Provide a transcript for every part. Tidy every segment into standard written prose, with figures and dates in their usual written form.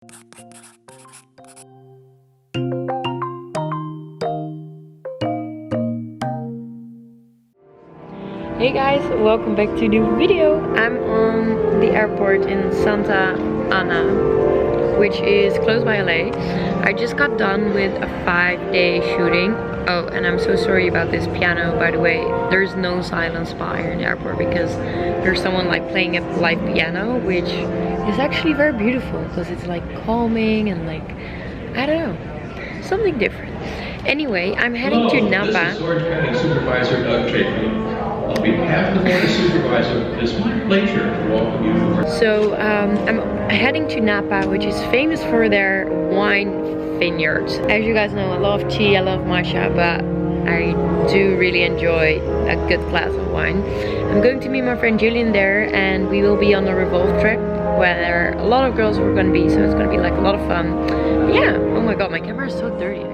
Hey guys, welcome back to a new video. I'm on the airport in Santa Ana, which is close by LA. I just got done with a 5-day shooting. Oh, and I'm so sorry about this piano, by the way. There's no silence bar here in the airport because there's someone like playing a live piano, which is actually very beautiful because it's like calming and like, I don't know, something different. Anyway, I'm heading to Napa. This is Orange County Supervisor Doug Chapin. On behalf of the Board of Supervisors, it's my pleasure to welcome you. So I'm heading to Napa, which is famous for their wine vineyards. As you guys know, I love tea, I love matcha, but I do really enjoy a good glass of wine. I'm going to meet my friend Julian there, and we will be on a Revolve trip where a lot of girls are going to be, so it's going to be like a lot of fun. But yeah, oh my god, my camera is so dirty.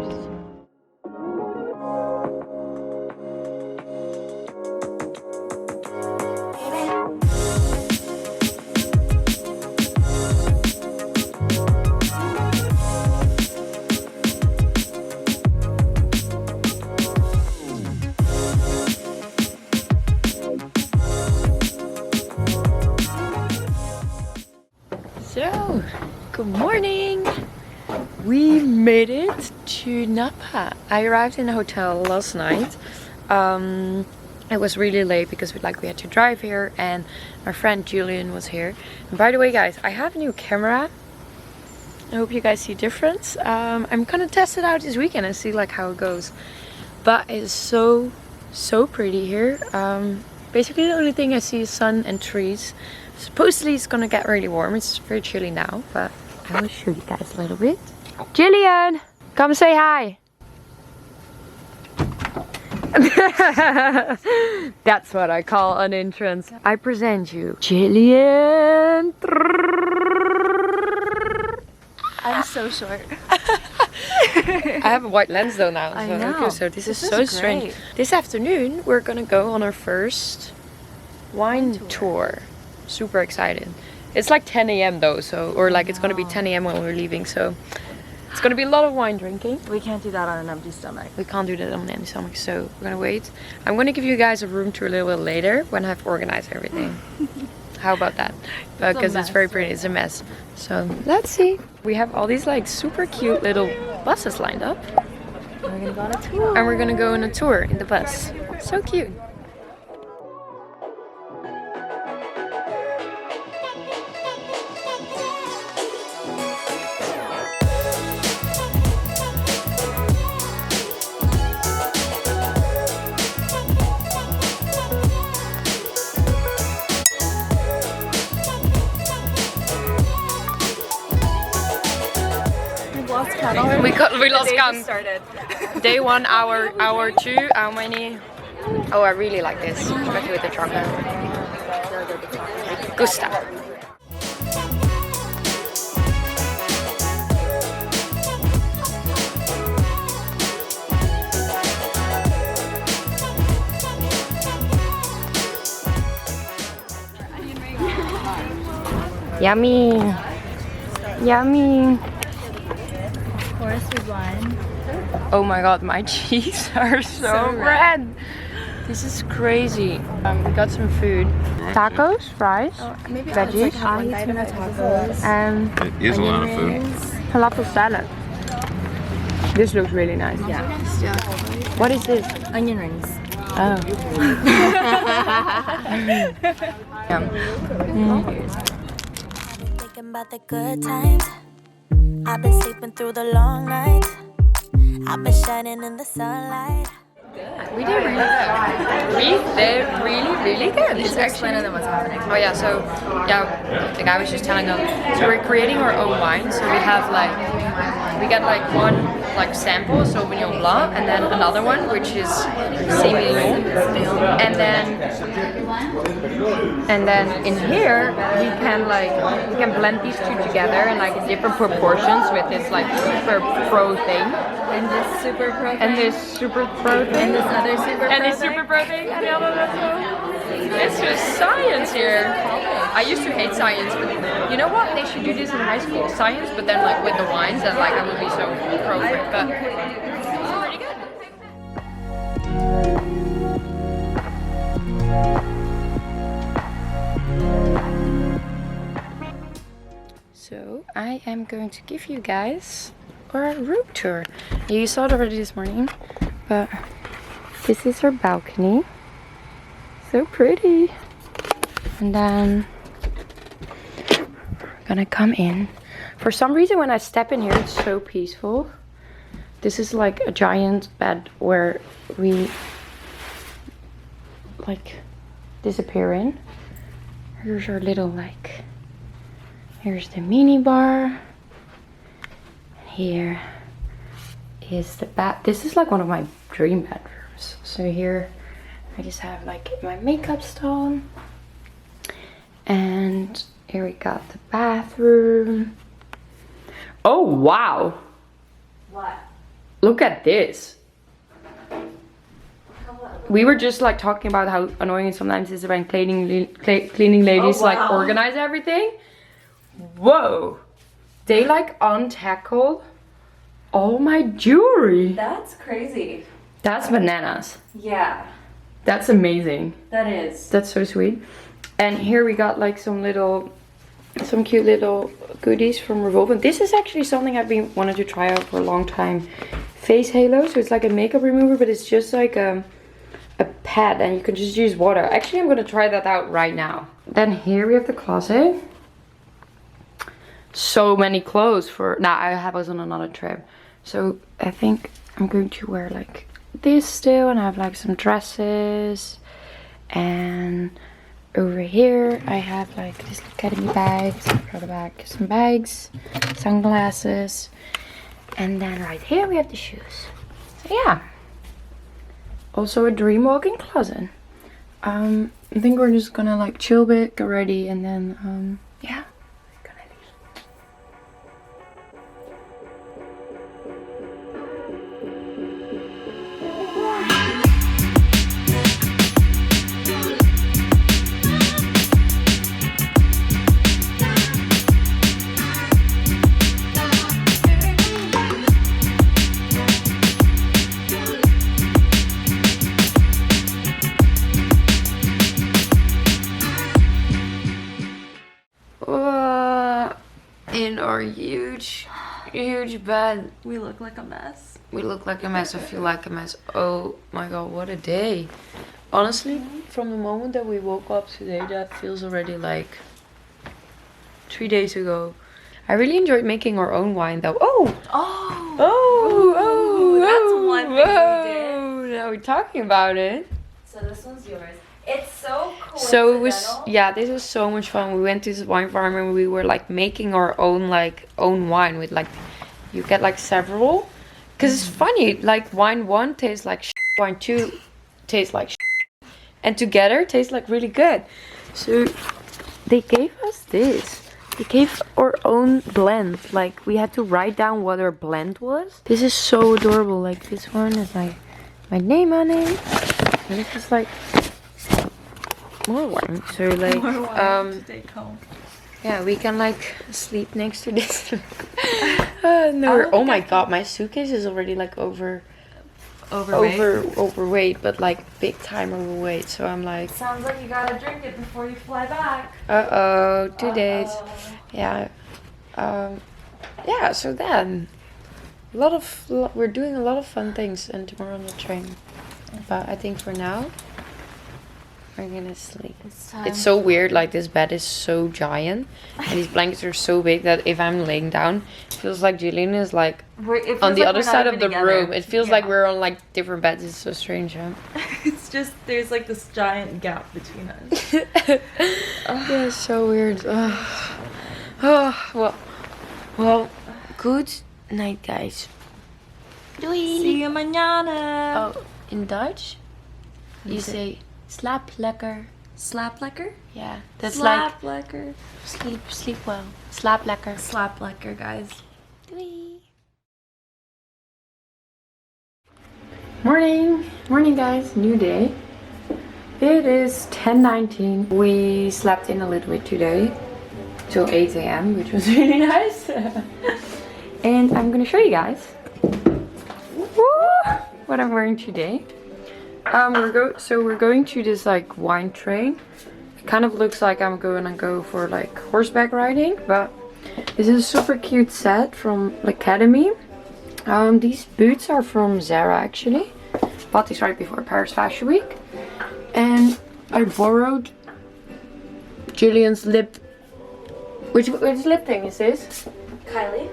So, good morning! We made it to Napa. I arrived in a hotel last night. It was really late because we had to drive here, and my friend Julian was here. And by the way guys, I have a new camera. I hope you guys see a difference. I'm gonna test it out this weekend and see like how it goes. But it's so pretty here. Basically the only thing I see is sun and trees. Supposedly it's gonna get really warm. It's very chilly now, but I will show you guys a little bit. Jillian, come say hi. That's what I call an entrance. I present you, Jillian. I'm so short. I have a white lens though now. I know. So this is so strange. This afternoon we're gonna go on our first wine tour. Super excited. It's like 10 a.m. though, so it's gonna be 10 a.m. when we're leaving, so it's gonna be a lot of wine drinking. We can't do that on an empty stomach. We can't do that on an empty stomach, so we're gonna wait. I'm gonna give you guys a room tour a little bit later when I've organized everything. How about that? Because it's very pretty. It's a mess. So let's see. We have all these like super cute little buses lined up. We're gonna go on a tour. And we're gonna go on a tour in the bus. So cute. We lost count. Started. Day 1, hour 2, how many? Oh, I really like this, especially with the chocolate. Gusta. Yummy. Yummy. With wine. Oh my god, my cheeks are so red. This is crazy. We got some food. Tacos, rice, veggies, and It is a lot of food. falafel salad. This looks really nice. Yeah. What is this? Onion rings. Oh. Thinking about the good times. I've been sleeping through the long nights. I've been shining in the sunlight. We did really good. We did really good. It's explain to them what's happening. Oh yeah, so the guy was just telling them. So we're creating our own wine. So we have we get one sample, Sauvignon Blanc, and then another one which is Semillon, and then in here we can blend these two together in in different proportions with this super pro thing. And this super pro thing. And this super pro thing. And this other super pro And this thing. super pro thing. And the other one. It's just science here. I used to hate science, but you know what? They should do this in high school. Science, but then like with the wines, and like I would be so pro for it. But it's pretty good. So I am going to give you guys our room tour. You saw it already this morning, but this is our balcony. So pretty. And then we're gonna come in. For some reason when I step in here it's so peaceful. This is like a giant bed where we like disappear in. Here's our little like, here's the mini bar. And here is the bath. This is like one of my dream bedrooms. So here I just have like my makeup stall. And here we got the bathroom. Oh wow! What? Look at this. We were just like talking about how annoying it sometimes is when cleaning ladies like organize everything. Whoa! They like untackle all my jewelry. That's crazy. That's bananas. Yeah, That's amazing. that is. That's so sweet. And here we got like some cute little goodies from Revolve. And this is actually something I've been wanting to try out for a long time. Face halo. So it's like a makeup remover, but it's just like a pad and you can just use water. Actually, I'm gonna try that out right now. Then here we have the closet. So many clothes for now. I was on another trip, so I think I'm going to wear like this still, and I have like some dresses. And over here I have like this academy bags, Prada bag, some bags, sunglasses, and then right here we have the shoes. So yeah, also a dream walk-in closet. I think we're just gonna like chill a bit, get ready, and then yeah. In our huge bed. We look like a mess. We look like a mess. I feel like a mess. Oh my god, what a day. Honestly, from the moment that we woke up today, that feels already like 3 days ago. I really enjoyed making our own wine though. That's one thing we did. Now we're talking about it. So this one's yours. It's so cool. So it was, yeah, this was so much fun. We went to this wine farm and we were like making our own wine with like, you get like several, because it's funny, like wine 1 tastes like shit, wine 2 tastes like shit, and together tastes like really good. So they gave us this. They gave our own blend. Like we had to write down what our blend was. This is so adorable. Like this one is like my name on it. And this is like more wine. So like to take home. yeah, we can like sleep next to this. No, oh my god, my suitcase is already like overweight, but like big time overweight. So I'm like, Sounds like you gotta drink it before you fly back. 2 days. Yeah. Yeah, so then we're doing a lot of fun things, and tomorrow on the train. But I think for now we're gonna sleep. It's so weird, like this bed is so giant and these blankets are so big that if I'm laying down, it feels like Julian is like on the other side of the room. It feels like we're on like different beds. It's so strange, huh? It's just, there's like this giant gap between us. Yeah, it's so weird. Well, good night, guys. Doei. See you mañana. Oh, in Dutch, you say slaap lekker. Slap lekker? Yeah, that's Slap like lekker. sleep well. Slaap lekker. Slap lekker, guys. Doei. Morning guys, new day. It is 10:19. We slept in a little bit today till 8 a.m. which was really nice. And I'm gonna show you guys what I'm wearing today. We're going to this like wine train. It kind of looks like I'm gonna go for like horseback riding, but this is a super cute set from L'Academy. These boots are from Zara actually. Bought these right before Paris Fashion Week. And I borrowed Julian's lip. Which lip thing is this? Kylie.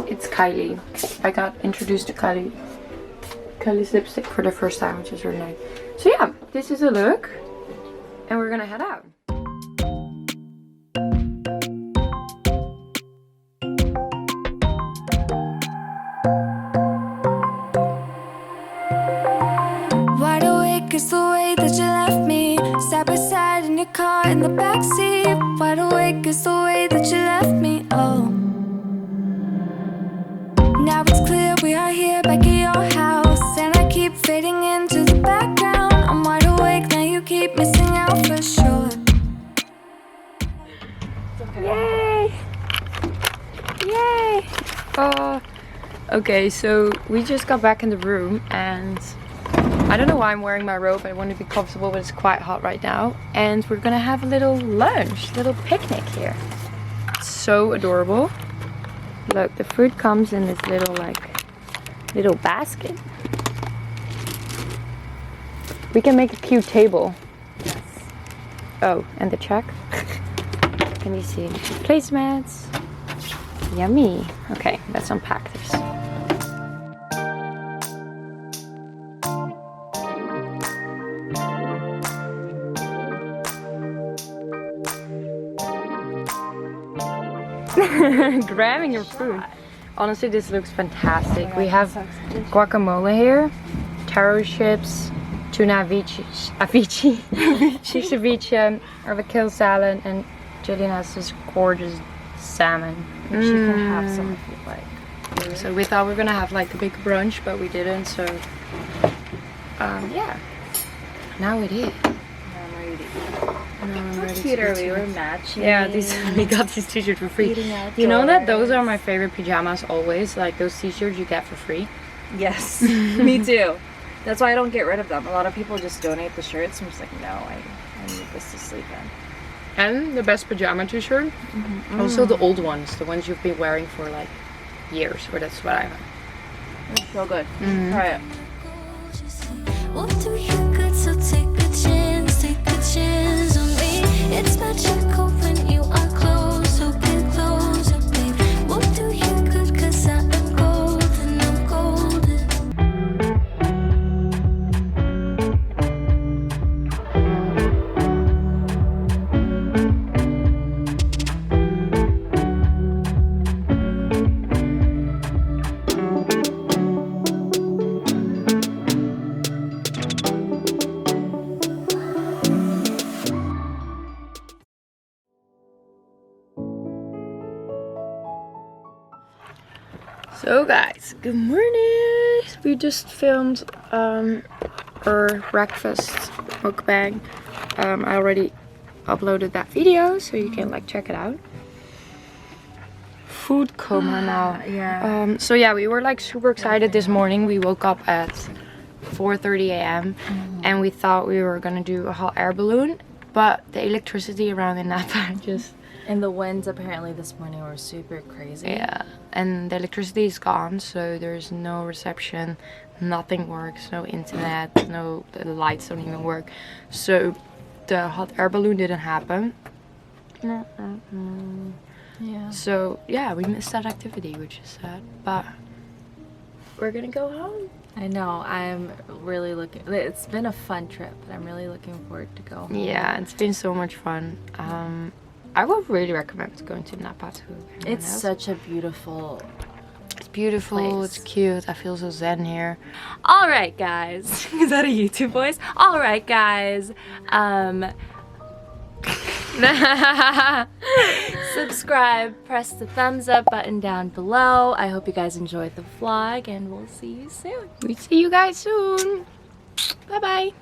It's Kylie. I got introduced to Kylie's lipstick for the first time, which is really nice. So yeah, this is a look. And we're gonna head out. Wide awake is the way that you left me. Side by side in your car in the backseat. Wide awake is the way that you left me. Oh. Now it's clear we are here back at your house. And I keep fading into the background. I'm wide awake, now you keep missing out for sure. Yay! Yay! Okay, so we just got back in the room and I don't know why I'm wearing my robe. I want to be comfortable, but it's quite hot right now. And we're gonna have a little lunch, little picnic here. It's so adorable. Look, the food comes in this little basket. We can make a cute table. Yes. Oh, and the check. Can you see? Placemats. Yummy. Okay, let's unpack this. Grabbing your food. Honestly, this looks fantastic. We have guacamole here, taro chips, tuna ceviche, fish ceviche, avocado salad, and Jillian has this gorgeous salmon. She can have some if you'd like. So we thought we were gonna have like a big brunch, but we didn't. So yeah, now it is. How cute are we? We're matching. Yeah, we got these t-shirts for free. You know that those are my favorite pajamas always. Like those t-shirts you get for free. Yes, me too. That's why I don't get rid of them. A lot of people just donate the shirts. I'm just like, no, I need this to sleep in. And the best pajama t-shirt. Also the old ones, the ones you've been wearing for like years. Or that's what I have. It's so good. Try it. What do you got? So take a chance on me. It's magical when you are close, so get closer, babe. What do you got? 'Cause I am golden, I'm golden. So guys, good morning. We just filmed our breakfast mukbang. I already uploaded that video, so you can like check it out. Food coma now. Yeah. So yeah, we were like super excited this morning. We woke up at 4:30 a.m. and we thought we were gonna do a hot air balloon, but the electricity around in Napa just... And the winds apparently this morning were super crazy. Yeah, and the electricity is gone, so there's no reception, nothing works, no internet, the lights don't even work. So the hot air balloon didn't happen. Yeah. So yeah, we missed that activity, which is sad, but we're gonna go home. I know. I'm really looking. It's been a fun trip, but I'm really looking forward to go home. Yeah, it's been so much fun. I would really recommend going to Napa too. It's such a beautiful. It's beautiful. place. It's cute. I feel so zen here. All right, guys. Is that a YouTube voice? All right, guys. Subscribe, press the thumbs up button down below. I hope you guys enjoyed the vlog, and we'll see you soon. We see you guys soon. Bye bye.